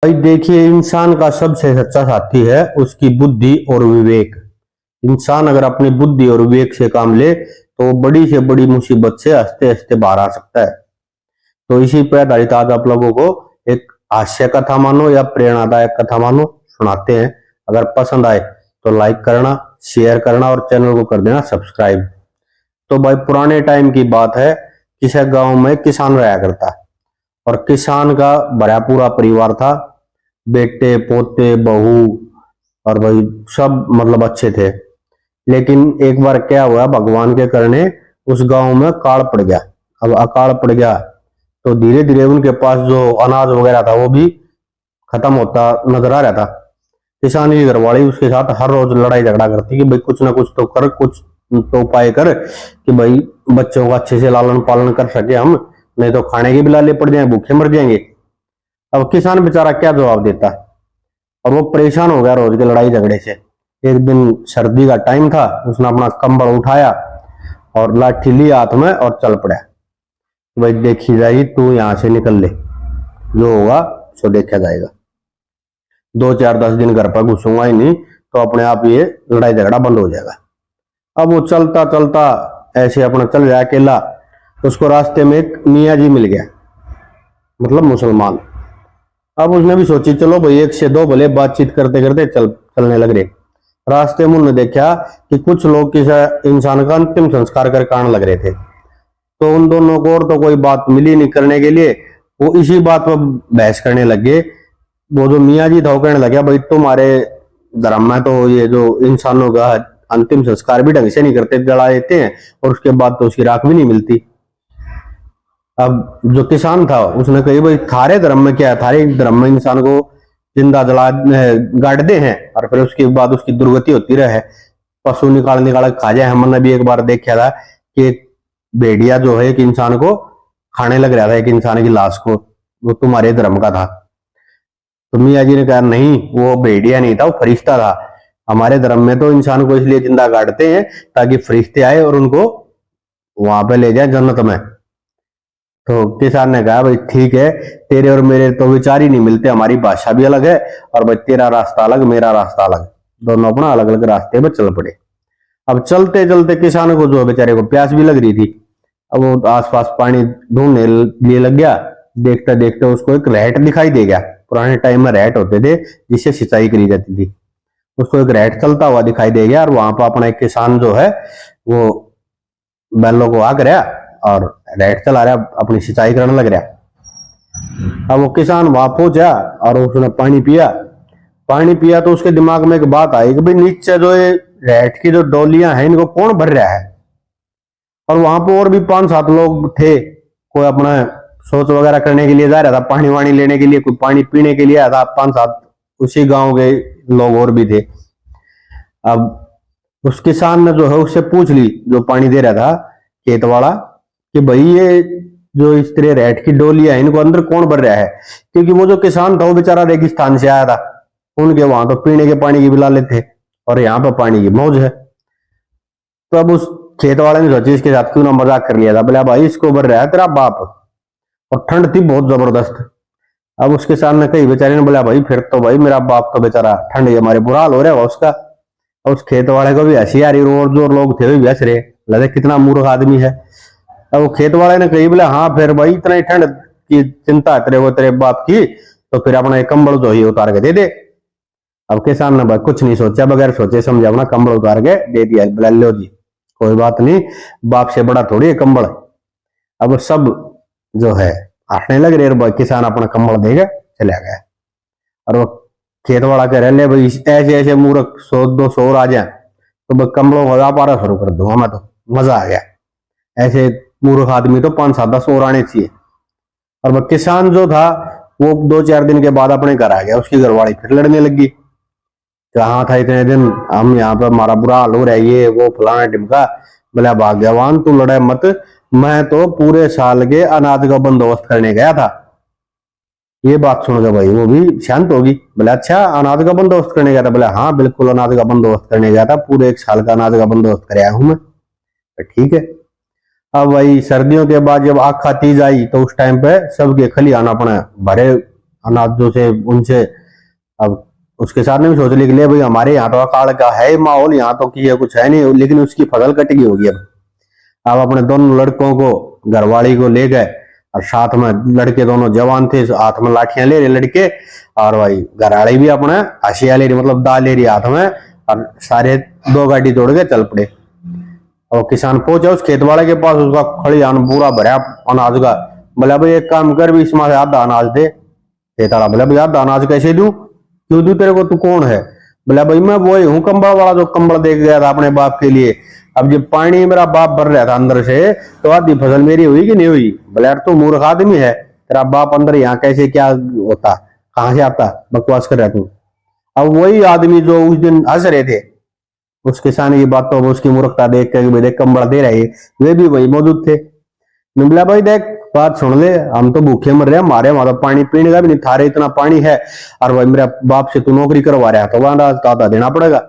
भाई देखिए, इंसान का सबसे सच्चा साथी है उसकी बुद्धि और विवेक। इंसान अगर अपनी बुद्धि और विवेक से काम ले तो बड़ी से बड़ी मुसीबत से हंसते हंसते बाहर आ सकता है। तो इसी पे आधारित आज आप लोगों को एक हास्य कथा मानो या प्रेरणादायक कथा मानो सुनाते हैं। अगर पसंद आए तो लाइक करना, शेयर करना और चैनल को कर देना सब्सक्राइब। तो भाई पुराने टाइम की बात है, किसी गांव में किसान रहा करता और किसान का बड़ा पूरा परिवार था। बेटे पोते बहू और भाई सब मतलब अच्छे थे। लेकिन एक बार क्या हुआ, भगवान के करने उस गांव में काल पड़ गया। अब अकाल पड़ गया तो धीरे धीरे उनके पास जो अनाज वगैरह था वो भी खत्म होता नजर आ रहा था। किसान की घरवाली उसके साथ हर रोज लड़ाई झगड़ा करती कि भाई कुछ ना कुछ तो कर, कुछ तो उपाय कर कि भाई बच्चों का अच्छे से लालन पालन कर सके हम, नहीं तो खाने के भी लाले पड़ जाए, भूखे मर जाएंगे। अब किसान बेचारा क्या जवाब देता, और वो परेशान हो गया रोज के लड़ाई झगड़े से। एक दिन सर्दी का टाइम था, उसने अपना कंबल उठाया और लाठी ली हाथ में और चल पड़ा। भाई देखी जाएगी, तू यहां से निकल ले, जो होगा सो देखा जाएगा। 2 4 10 दिन घर पर घुसूंगा ही नहीं तो अपने आप ये लड़ाई झगड़ा बंद हो जाएगा। अब वो चलता चलता ऐसे अपना चल रहा अकेला। उसको रास्ते में एक मियाँ जी मिल गया, मतलब मुसलमान। अब उसने भी सोची चलो भाई एक से दो भले बातचीत करते करते चलने लग रहे। रास्ते में उन्होंने देखा कि कुछ लोग किसी इंसान का अंतिम संस्कार करके आने लग रहे थे। तो उन दोनों को और तो कोई बात मिली नहीं करने के लिए, वो इसी बात पर बहस करने लगे। वो जो मियाँ जी था वो कहने लगे भाई तुम्हारे धर्म में तो ये जो इंसानों का अंतिम संस्कार भी ढंग से नहीं करते, जला देते हैं और उसके बाद तो उसकी राख भी नहीं मिलती। अब जो किसान था उसने कही भाई थारे धर्म में क्या है, थारे धर्म में इंसान को जिंदा जला गाड़ दे हैं और फिर उसके बाद उसकी दुर्गति होती रहे, पशु निकाल निकाल खा जाए। हमने भी एक बार देखा था कि एक भेड़िया जो है एक इंसान को खाने लग रहा था, एक इंसान की लाश को, वो तुम्हारे धर्म का था। तो मियाँ जी ने कहा नहीं, वो भेड़िया नहीं था, वो फरिश्ता था। हमारे धर्म में तो इंसान को इसलिए जिंदा गाड़ते हैं ताकि फरिश्ते आए और उनको वहां पे ले जाए जन्नत में। तो किसान ने कहा भाई ठीक है, तेरे और मेरे तो विचार ही नहीं मिलते, हमारी भाषा भी अलग है और भाई तेरा रास्ता अलग मेरा रास्ता अलग, दोनों अपना अलग अलग रास्ते पर चल पड़े। अब चलते चलते किसान को जो बेचारे को प्यास भी लग रही थी। अब वो आसपास पानी ढूंढने लिए लग गया। देखते देखते उसको एक रहट दिखाई दे गया। पुराने टाइम में रहट होते थे जिससे सिंचाई करी जाती थी। उसको एक रहट चलता हुआ दिखाई दे गया और वहां पर अपना एक किसान जो है वो बैलों को आग रहा और रहट चला रहा, अपनी सिंचाई करने लग रहा। अब वो किसान वहां पहुंचा और उसने पानी पिया। पानी पिया तो उसके दिमाग में एक बात आई कि भाई नीचे जो ये रहट की जो डोलियां हैं इनको कौन भर रहा है। और वहां पर और भी 5 7 लोग थे, कोई अपना सोच वगैरह करने के लिए जा रहा था, पानी वानी लेने के लिए, कोई पानी पीने के लिए आया था। 5 7 उसी गांव के लोग और भी थे। अब उस किसान ने जो है उससे पूछ ली, जो पानी दे रहा था खेत वाला, कि भाई ये जो इस तरह रहट की डोलियां है इनको अंदर कौन भर रहा है। क्योंकि वो जो किसान था वो बेचारा रेगिस्तान से आया था, उनके वहां तो पीने के पानी की बिला लेते और यहाँ पर पानी की मौज है। तो अब उस खेत वाले ने सोची इसके साथ क्यों ना मजाक कर लिया था, बोला भाई इसको भर रहा है तेरा बाप। और ठंड थी बहुत जबरदस्त। अब उसके सामने कही बेचारे ने बोला भाई फिर तो भाई मेरा बाप तो बेचारा ठंड हमारे बुरा हाल हो रहा है उसका। और उस खेत वाले को भी हंसी आ रही, और जो लोग थे वो भी हंस रहे, लगे कितना मूर्ख आदमी है। अब वो खेत वाले ने कही बोला हाँ फिर भाई इतना ही ठंड की चिंता है तेरे वो तेरे बाप की, तो फिर अपना एक कंबल जो ही उतार के दे दे। अब किसान ने भाई कुछ नहीं सोचा, बगैर सोचे समझे अपना कंबल उतार के दे दिया। बोला लो जी कोई बात नहीं, बाप से बड़ा थोड़ी है कंबल। अब सब जो है हंसने लग रहे, किसान अपना कंबल देगा चला गया। और वो खेत वाला कह रहे ले भाई ऐसे ऐसे मूर्ख 100 200 आ जाए तो भाई कंबलों का व्यापार शुरू कर दूंगा मैं, तो मजा आ गया। ऐसे मूर्ख आदमी तो 5 7 10 और आने चाहिए। और वह किसान जो था वो 2 4 दिन के बाद अपने घर आ गया। उसकी घरवाली फिर लड़ने लगी, कहाँ था इतने दिन, हम यहाँ पे हमारा बुरा हाल हो रहा है, ये वो फलाना टिमका। बोला भाग्यवान तू लड़ाई मत, मैं तो पूरे साल के अनाज का बंदोबस्त करने गया था। ये बात सुनकर भाई वो भी शांत होगी। बोला अच्छा अनाज का बंदोबस्त करने गया था। बोला हाँ बिल्कुल अनाज का बंदोबस्त करने गया था, पूरे 1 साल का अनाज का बंदोबस्त कर आया हूं मैं। ठीक है। अब वही सर्दियों के बाद जब आखा तीज आई तो उस टाइम पे सबके खलिहान अपने भरे अनाजों से उनसे। अब उसके साथ ने भी सोच लिया कि ले भाई हमारे यहाँ तो अकाल का है माहौल, यहाँ तो किया कुछ है नहीं, लेकिन उसकी फसल कट गई होगी। अब अपने दोनों लड़कों को घरवाली को ले गए और साथ में लड़के दोनों जवान थे, हाथ में लाठियां ले रहे लड़के, और भाई घरवाली भी अपना हसिया ले रही, मतलब दाल ले रही हाथ में, और सारे दो गाड़ी तोड़ के चल पड़े। और किसान पहुंचा उस खेत वाले के पास, उसका खलिहान पूरा भरा अनाज का। बोला भाई एक काम कर भी इसमें से आधा अनाज दे। खेत वाला बोला भाई आधा अनाज कैसे दूं, क्यों दूं तेरे को, तू कौन है। बोला भाई मैं वही हूँ कंबल वाला जो कंबल दे गया था अपने बाप के लिए। अब जब पानी मेरा बाप भर रहा था अंदर से, तो आधी फसल मेरी हुई कि नहीं हुई। बोले यार तू मूर्ख आदमी है, तेरा बाप अंदर यहाँ कैसे क्या होता, कहां से आता, बकवास कर रहा तू। अब वही आदमी जो उस दिन हंस रहे थे उस किसान की बातों में, उसकी मूर्खता देख कर देख कंबल दे रहे, वे भी वही मौजूद थे। मैं बोला भाई देख बात सुन ले, हम तो भूखे मर रहे हैं, हमारे वहां तो पानी पीने का भी नहीं, थारे इतना पानी है, और भाई मेरा बाप से तू नौकरी करवा रहा है तो वहां दादा देना पड़ेगा,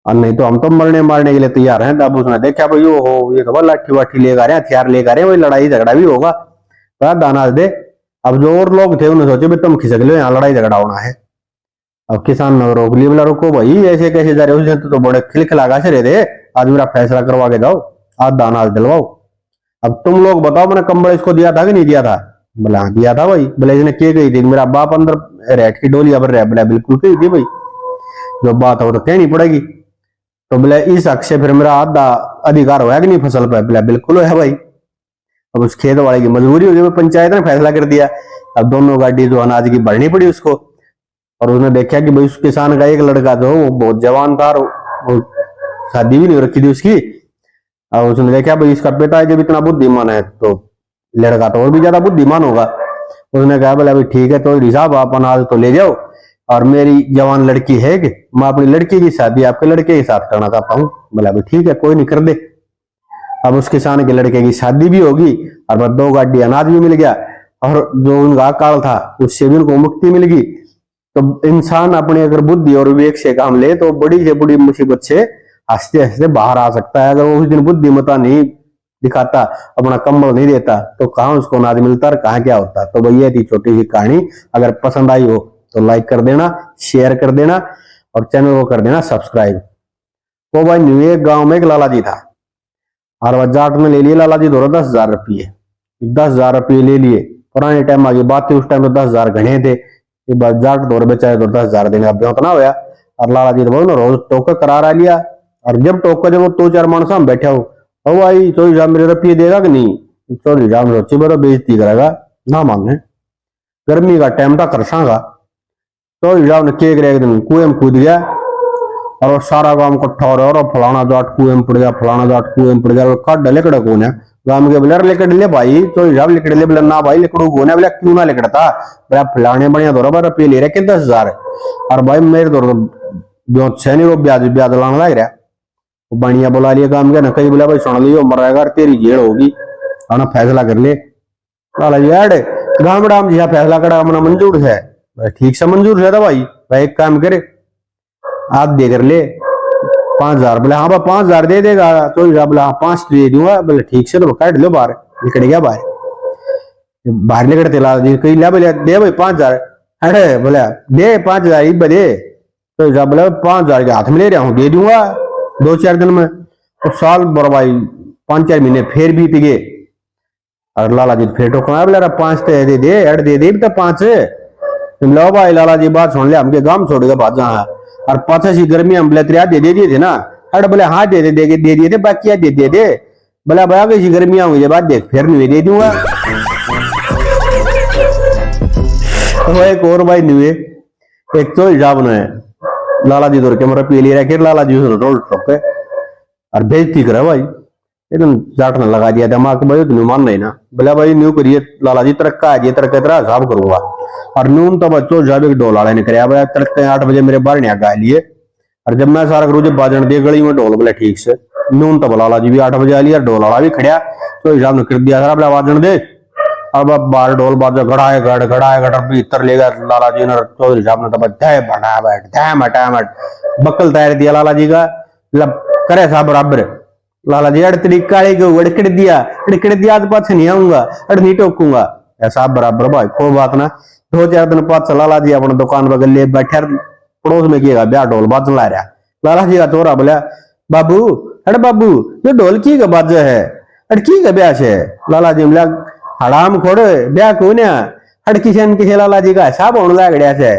और नहीं तो हम तो मरने मारने के लिए तैयार हैं। तब उसने देखा भाई ओ हो ये तो लाठी वाठी लेकर आ रहे हैं, हथियार लेकर आ रहे हैं, वही लड़ाई झगड़ा भी होगा, दाना दे। अब जो और लोग थे उन्होंने सोचे भाई तुम खिसक लो, यहाँ लड़ाई झगड़ा होना है। अब किसान ने रोक लिया, बोला रुको भाई ऐसे कैसे जा रहे हो, उस दिन तो बड़े खिलखिला से रहे थे, आज मेरा फैसला करवा के जाओ, आज दाना दिलवाओ। अब तुम लोग बताओ मैंने कंबल इसको दिया था कि नहीं दिया था। बोला हाँ दिया था भाई। बोले इसने क्या कही थी, मेरा बाप अंदर रेट की डोलिया भर रहा है। बोला बिल्कुल कही थी भाई, जो बात हो तो कहनी पड़ेगी। तो बोले इस हक से फिर मेरा आधा अधिकार होया कि नहीं फसल पर। बोला बिल्कुल है भाई। अब उस खेत वाले की मजबूरी हो गई, पंचायत ने फैसला कर दिया। अब दोनों गाड़ी जो अनाज की भरनी पड़ी उसको, और उसने देखा कि भाई उस किसान का एक लड़का जो वो बहुत जवान था, वो शादी भी नहीं रखी थी उसकी। और उसने देखा भाई इसका पिता जब इतना बुद्धिमान है तो लड़का तो और भी ज्यादा बुद्धिमान होगा। उसने कहा बोला भाई ठीक है तो हिसाब आप अनाज तो ले जाओ, और मेरी जवान लड़की है कि मैं अपनी लड़की की शादी आपके लड़के के साथ करना चाहता हूँ। बोला भाई ठीक है कोई नहीं कर दे। अब उस किसान के लड़के की शादी भी होगी, और बस 2 गाड़ी अनाज भी मिल गया, और जो उनका काल था उससे भी उनको मुक्ति मिल गई। तो इंसान अपनी अगर बुद्धि और विवेक से काम ले तो बड़ी से बड़ी मुसीबत से हंसते हंसते बाहर आ सकता है। अगर वो उस दिन बुद्धिमत्ता नहीं दिखाता, अपना कंबल नहीं देता, तो कहाँ उसको अनाज मिलता और कहाँ क्या होता। तो भैया थी छोटी सी कहानी, अगर पसंद आई हो तो लाइक कर देना, शेयर कर देना, और चैनल को कर देना सब्सक्राइब। तो भाई न्यू एक गांव में एक लाला जी था, और वह जाट ने ले लिए लाला जी दोनों 10,000 रुपये। 10,000 रुपये ले लिए, पुराने टाइम आ गई बात थी, उस टाइम तो 10,000 घने थे। जाट दौर बेचारे तो 10,000 देने का ब्योत ना होया। और लाला जी तो रोज टोका करा लिया, और जब टोका जब वो 2-4 मानस हम बैठे हो भाई चौधरी साहब मेरे रुपये देगा कि नहीं। चौधरी साहब सोची बड़ा बेइज्जती करेगा ना मांगे, गर्मी का टाइम था करसागा। चौधरी साहब ने केक एक दिन कुएं में कूद गया, और वो सारा गांव इकट्ठा हो रहा है, और फलाना जाट कुएं में पड़ गया, फलाना जाट कुएं में पड़ गया, काट डले कड़ा कौन है गांव के। बोले लिकड़ ले भाई, चौधरी साहब लिकड़ ले। बोला ना भाई लिकड़ू कौन है। बोला क्यों ना लिकड़ता। बोला फलाने बढ़िया दो रुपये ले रहे 10,000, और भाई मेरे दो ब्योत से नहीं वो ब्याज ब्याज लाने लग रहा। बढ़िया बुला लिया काम के ना, कहीं बोला भाई सुन लियो मरेगा तेरी जेल होगी, आना फैसला कर ले। लाला जी यार गांव डाम जी फैसला करा अपना मंजूर है। ठीक से मंजूर है था भाई एक काम करे आप दे कर ले 5,000। बोले हाँ भाई 5,000 दे देगा। तो बोला हाँ 5 दे दूंगा। बोले ठीक से तो काट लो बाहर। निकल गया बाहर निकलते लाला जी कहीं ला। बोले दे भाई 5,000। अरे बोला दे 5,000 दे। तो बोला 5,000 के हाथ में ले रहा हूँ, दे दूंगा 2-4 दिन में। तो साल भर भाई 5-4 महीने फिर बीत गए, और लाला जी फिर टोकना। बोला 5 दे दे, 8 दे दे तो 5। लो भाई लाला जी बात सुन ले, हमके गांव छोड़ेगा बात जहाँ, और 5 गर्मी हम बोले तेरे दे दिए थे ना। अरे बोले हाँ दे दिए थे, बाकी दे दिए थे। बोला भैया कैसी गर्मियां हुई बात देख फिर नहीं दे दूंगा। तो एक और भाई नहीं, एक तो हिसाब ने लाला जी दौड़ के मेरा पी ले रहा, लाला जी रोड ठोके और बेइज्जती करे भाई। एकदम जाट ने लगा दिया दिमाग भाई तुम मान नहीं ना। बोला भाई न्यू करिए लाला जी तरक्का है, तरक्का तेरा हिसाब करूंगा। और नून तो बच्चों जब एक ढोल वाले ने कराया भाई तड़के 8 बजे मेरे बाहर नहीं गा लिए, और जब मैं सारा करूँ जब बाजन दे गली में ढोल। बोले ठीक से नून तो लाला जी भी 8 बजे आ लिया, ढोल वाला भी खड़िया। तो हिसाब ने कर दिया सारा बोला बाजन दे। अब बाहर ढोल बाजा गड़ाए गड़ भीतर ले गया लाला जी ने। चौधरी साहब ने तो बच्चा बना बैठ बक्कल तैयार दिया लाला जी का, करे साहब बराबर। लाला जी अड़ काली को अड़कड़ दिया आज पास नहीं आऊंगा, अड़ नहीं टोकूंगा। ऐसा बराबर भाई को बात ना। 2-4 दिन बाद लाला जी अपने दुकान पर गले बैठे पड़ोस में किएगा ब्याह ढोल बाजन ला रहा। लाला जी का चोरा बोला बाबू अरे बाबू ये ढोल की का बाज है अरे की का ब्याह है। लाला जी बोला हराम खोड़ ब्याह क्यों ना हड़ किसी लाला जी का हिसाब होने लग गया है।